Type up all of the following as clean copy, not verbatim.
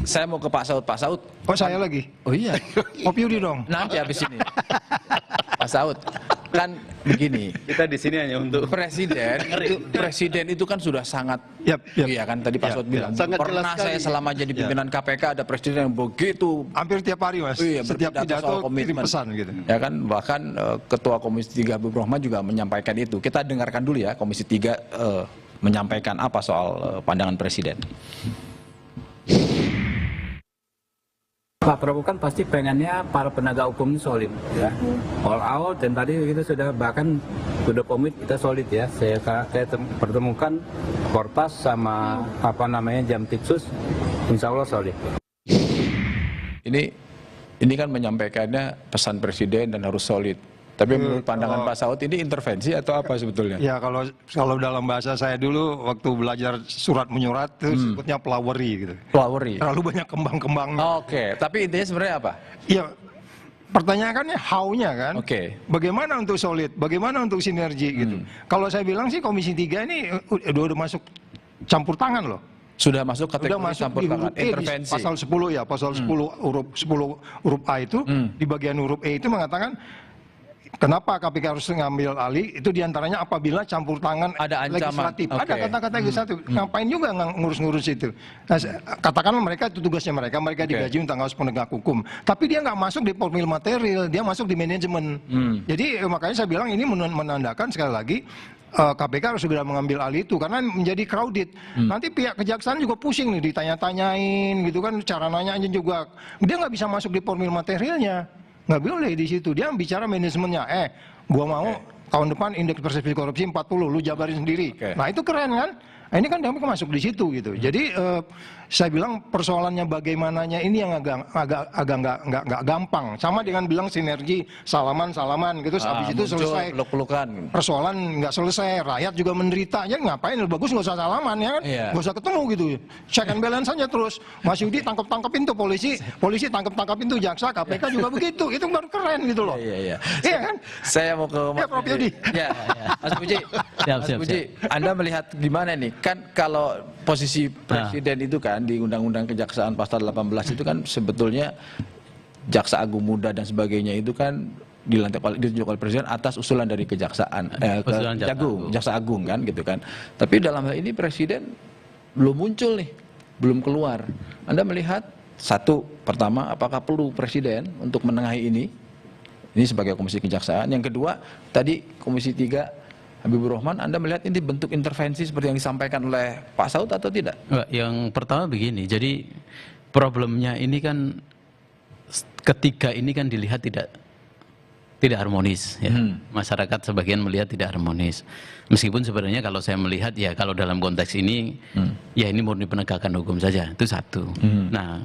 Saya mau ke Pak Saud. Pak Saud. Oh, saya lagi. Oh iya. Kopi Yudi dong. Nanti habis ini. Pak Saud. Kan begini. Kita di sini hanya untuk Presiden itu kan sudah sangat, Yap. iya kan tadi Pak Saud bilang. sangat jelas Pernah sekali. saya selama jadi pimpinan KPK ada presiden yang begitu. Hampir tiap hari, Mas. Iya, Setiap berpidato pidato soal kirim komitmen. pesan gitu. Ya kan, bahkan Ketua Komisi 3 Habibur Rahman juga menyampaikan itu. Kita dengarkan dulu ya Komisi 3 menyampaikan apa soal pandangan Presiden. Pak Prabowo kan pasti pengennya para penegak hukum ini solid ya. All out, dan tadi kita sudah bahkan sudah komit kita solid ya. Saya pertemukan Korpas sama Jamtipsus, insya Allah solid. Ini kan menyampaikannya pesan Presiden dan harus solid. Tapi menurut pandangan Pak Saud ini intervensi atau apa sebetulnya? Ya, kalau dalam bahasa saya dulu waktu belajar surat menyurat itu sebutnya flowery gitu. Flowery. Terlalu banyak kembang-kembang. Oke, tapi intinya sebenarnya apa? Ya, pertanyaannya how-nya kan. Oke. Bagaimana untuk solid, bagaimana untuk sinergi gitu. Kalau saya bilang sih Komisi 3 ini udah masuk campur tangan loh. Sudah masuk kategori Sudah masuk campur di tangan huruf E di intervensi. pasal 10 ya, pasal 10 huruf A itu di bagian huruf E itu mengatakan kenapa KPK harus ngambil alih, itu diantaranya apabila campur tangan Ada ancaman. legislatif. Oke. Ada kata-kata legislatif. Ngapain juga ngurus-ngurus itu. Nah, katakanlah mereka itu tugasnya mereka digaji untuk ngawas penegak hukum. Tapi dia nggak masuk di formil material, dia masuk di manajemen. Jadi makanya saya bilang ini menandakan sekali lagi KPK harus segera mengambil alih itu karena menjadi crowded. Nanti pihak kejaksaan juga pusing nih, ditanya-tanyain gitu kan, cara nanyanya juga. Dia nggak bisa masuk di formil materialnya. Nggak boleh di situ. Dia bicara manajemennya. Gua mau tahun depan indeks persepsi korupsi 40, lu jabarin sendiri. Nah itu keren kan? Nah, ini kan dia masuk di situ gitu. Jadi saya bilang persoalannya bagaimananya ini yang agak nggak gampang. Sama dengan bilang sinergi salaman gitu. Habis itu selesai. Peluk-pelukan. Persoalan nggak selesai, rakyat juga menderita. Ya ngapain? Bagus nggak usah salaman ya kan? Iya. Nggak usah ketemu gitu. Check and balance saja terus. Mas Yudi tangkap-tangkapin tuh polisi tangkap-tangkapin tuh jaksa, KPK juga begitu. Itu baru keren gitu loh. Iya. Iya kan? Saya mau ke Mas Prof. Yudi. Ya. Mas Puji. Mas Puji, Anda melihat gimana nih? Kan kalau posisi Presiden itu kan di Undang-Undang Kejaksaan pasal 18 itu kan sebetulnya Jaksa Agung Muda dan sebagainya itu kan ditunjuk oleh Presiden atas usulan dari Kejaksaan Jaksa Agung kan gitu kan. Tapi dalam hal ini Presiden belum muncul nih, belum keluar. Anda melihat pertama apakah perlu Presiden untuk menengahi ini? Ini sebagai Komisi Kejaksaan. Yang kedua, tadi Komisi 3 Habibur Rahman, Anda melihat ini bentuk intervensi seperti yang disampaikan oleh Pak Saud atau tidak? Yang pertama begini, jadi problemnya ini kan ketiga ini kan dilihat tidak harmonis ya. Masyarakat sebagian melihat tidak harmonis. Meskipun sebenarnya kalau saya melihat ya kalau dalam konteks ini ya ini murni penegakan hukum saja, itu satu. Nah,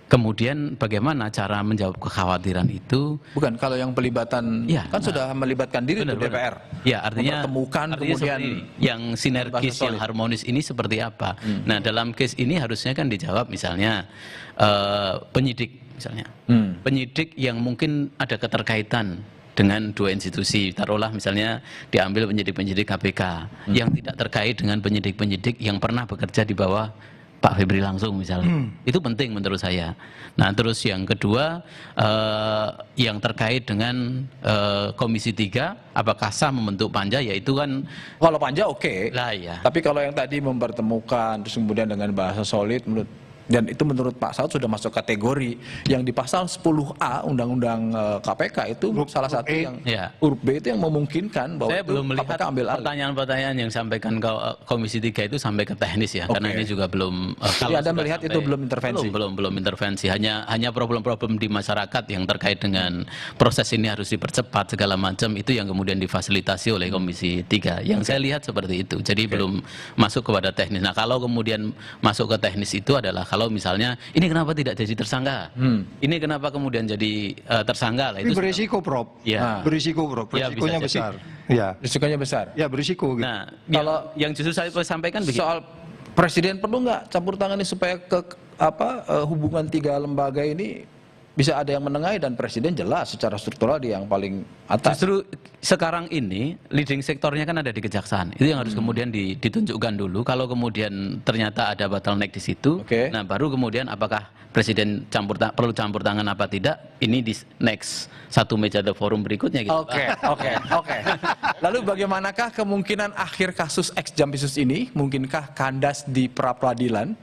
kemudian bagaimana cara menjawab kekhawatiran itu? Bukan, kalau yang pelibatan kan sudah melibatkan diri di DPR. Ya, artinya kemudian yang sinergis yang harmonis ini seperti apa? Nah, dalam case ini harusnya kan dijawab misalnya penyidik misalnya. Penyidik yang mungkin ada keterkaitan dengan dua institusi, taruhlah misalnya diambil penyidik-penyidik KPK yang tidak terkait dengan penyidik-penyidik yang pernah bekerja di bawah Pak Febri langsung misalnya. Itu penting menurut saya. Nah, terus yang kedua yang terkait dengan Komisi 3, apakah sah membentuk panja? Ya itu kan kalau panja oke. Lah ya. Tapi kalau yang tadi mempertemukan terus kemudian dengan bahasa solid dan itu menurut Pak Saud sudah masuk kategori yang di pasal 10A Undang-Undang KPK itu salah satu yang huruf B itu yang memungkinkan bahwa saya belum melihat pertanyaan-pertanyaan yang sampaikan ke Komisi 3 itu sampai ke teknis ya, karena ini juga belum jadi Anda melihat itu belum intervensi? Belum intervensi, hanya problem-problem di masyarakat yang terkait dengan proses ini harus dipercepat segala macam, itu yang kemudian difasilitasi oleh Komisi 3 yang saya lihat seperti itu, jadi belum masuk kepada teknis. Nah, kalau kemudian masuk ke teknis itu adalah kalau misalnya ini kenapa tidak jadi tersangka, ini kenapa kemudian jadi tersangka lah, itu berisiko, Prof. Ya. Berisiko, Prof. Risikonya besar. Ya. Risikonya besar. Ya, berisiko. Gitu. Nah, kalau yang justru saya sampaikan begini. Soal Presiden perlu nggak campur tangan ini supaya hubungan tiga lembaga ini bisa ada yang menengahi dan presiden jelas secara struktural dia yang paling atas. Justru sekarang ini leading sektornya kan ada di kejaksaan. Itu yang harus kemudian ditunjukkan dulu. Kalau kemudian ternyata ada bottleneck di situ, nah baru kemudian apakah presiden perlu campur tangan apa tidak? Ini di next satu meja the forum berikutnya. Gitu. Oke. Lalu bagaimanakah kemungkinan akhir kasus ex Jampisus ini? Mungkinkah kandas di pra peradilan?